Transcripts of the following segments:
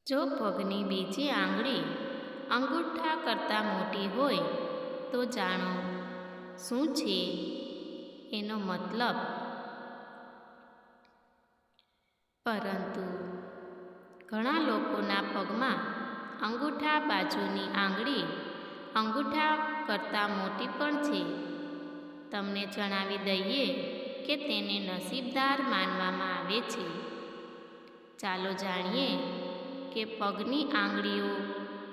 જો પગની બીજી આંગળી અંગૂઠા કરતાં મોટી હોય તો જાણો શું છે એનો મતલબ. પરંતુ ઘણા લોકોના પગમાં અંગૂઠા બાજુની આંગળી અંગૂઠા કરતાં મોટી પણ છે. તમને જણાવી દઈએ કે તેને નસીબદાર માનવામાં આવે છે. ચાલો જાણીએ કે પગની આંગળીઓ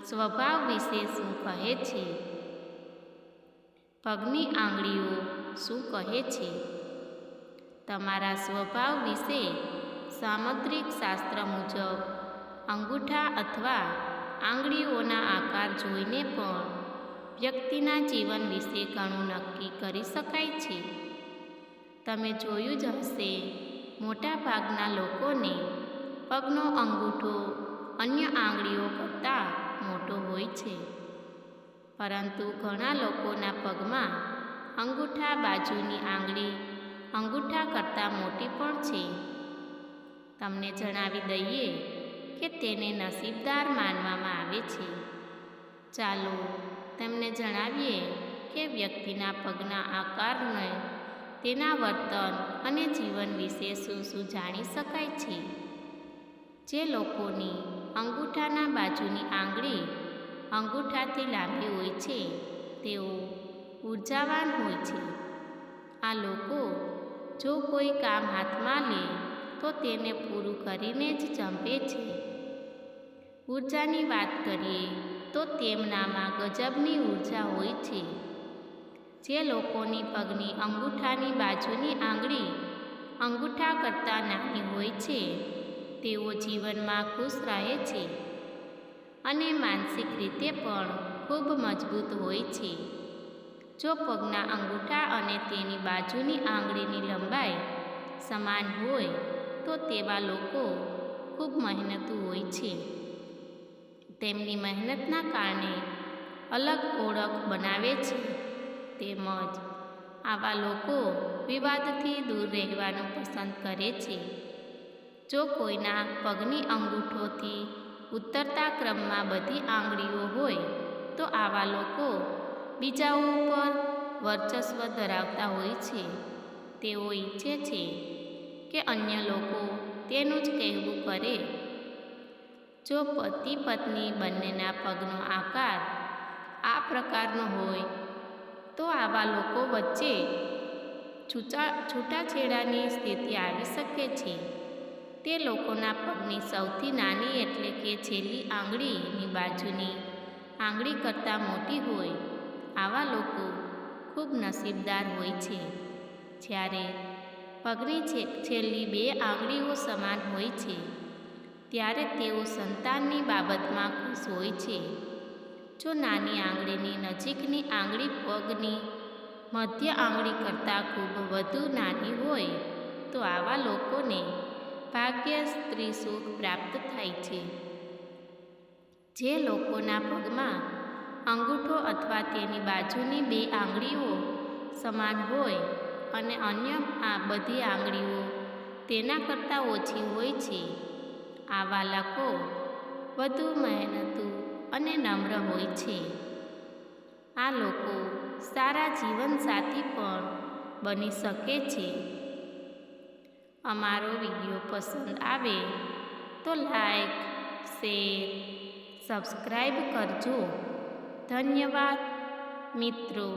સ્વભાવ વિશે શું કહે છે. પગની આંગળીઓ શું કહે છે? તમારા સ્વભાવ વિશે સામુદ્રિક શાસ્ત્ર મુજબ અંગૂઠા અથવા આંગળીઓના આકાર જોઈને પણ વ્યક્તિના જીવન વિશે ઘણું નક્કી કરી શકાય છે. તમે જોયું જ હશે, મોટાભાગના લોકોને પગનો અંગૂઠો અન્ય આંગળીઓ કરતાં મોટો હોય છે. પરંતુ ઘણા લોકોના પગમાં અંગૂઠા બાજુની આંગળી અંગૂઠા કરતાં મોટી પણ છે. તમને જણાવી દઈએ કે તેને નસીબદાર માનવામાં આવે છે. ચાલો તમને જણાવીએ કે વ્યક્તિના પગના આકારને તેના વર્તન અને જીવન વિશે શું જાણી શકાય છે. જે લોકોની અંગૂઠાના બાજુની આંગળી અંગૂઠાથી લાંબી હોય છે તેઓ ઉર્જાવાન હોય છે. આ લોકો જો કોઈ કામ હાથમાં લે તો તેને પૂરું કરીને જ જંપે છે. ઉર્જાની વાત કરીએ તો તેમનામાં ગજબની ઉર્જા હોય છે. જે લોકોની પગની અંગૂઠાની બાજુની આંગળી અંગૂઠા કરતાં નાની હોય છે તેઓ જીવનમાં ખુશ રહે છે અને માનસિક રીતે પણ ખૂબ મજબૂત હોય છે. જો પગના અંગૂઠા અને તેની બાજુની આંગળીની લંબાઈ સમાન હોય તો તેવા લોકો ખૂબ મહેનતુ હોય છે. તેમની મહેનતના કારણે અલગ ઓળખ બનાવે છે. તેમજ આવા લોકો વિવાદથી દૂર રહેવાનું પસંદ કરે છે. જો કોઈના પગની અંગૂઠોથી ઉતરતા ક્રમમાં બધી આંગળીઓ હોય તો આવા લોકો બીજાઓ ઉપર વર્ચસ્વ ધરાવતા હોય છે. તેઓ ઈચ્છે છે કે અન્ય લોકો તેનું જ કહેવું કરે. જો પતિ પત્ની બંનેના પગનો આકાર આ પ્રકારનો હોય તો આવા લોકો વચ્ચે છૂટાછેડાની સ્થિતિ આવી શકે છે. તે લોકોના પગની સૌથી નાની એટલે કે છેલ્લી આંગળીની બાજુની આંગળી કરતાં મોટી હોય. આવા લોકો ખૂબ નસીબદાર હોય છે. જ્યારે પગની છેલ્લી બે આંગળીઓ સમાન હોય છે ત્યારે તેઓ સંતાનની બાબતમાં ખુશ હોય છે. જો નાની આંગળીની નજીકની આંગળી પગની મધ્ય આંગળી કરતાં ખૂબ વધુ નાની હોય તો આવા લોકોને ભાગ્ય સ્ત્રી સુખ પ્રાપ્ત થાય છે. જે લોકોના પગમાં અંગૂઠો અથવા તેની બાજુની બે આંગળીઓ સમાન હોય અને અન્ય બધી આંગળીઓ તેના કરતાં ઓછી હોય છે, આવા લોકો વધુ મહેનતુ અને નમ્ર હોય છે. આ લોકો સારા જીવનસાથી પણ બની શકે છે. અમારો વિડીયો પસંદ આવે તો લાઈક, શેર, સબસ્ક્રાઈબ કરજો. ધન્યવાદ મિત્રો.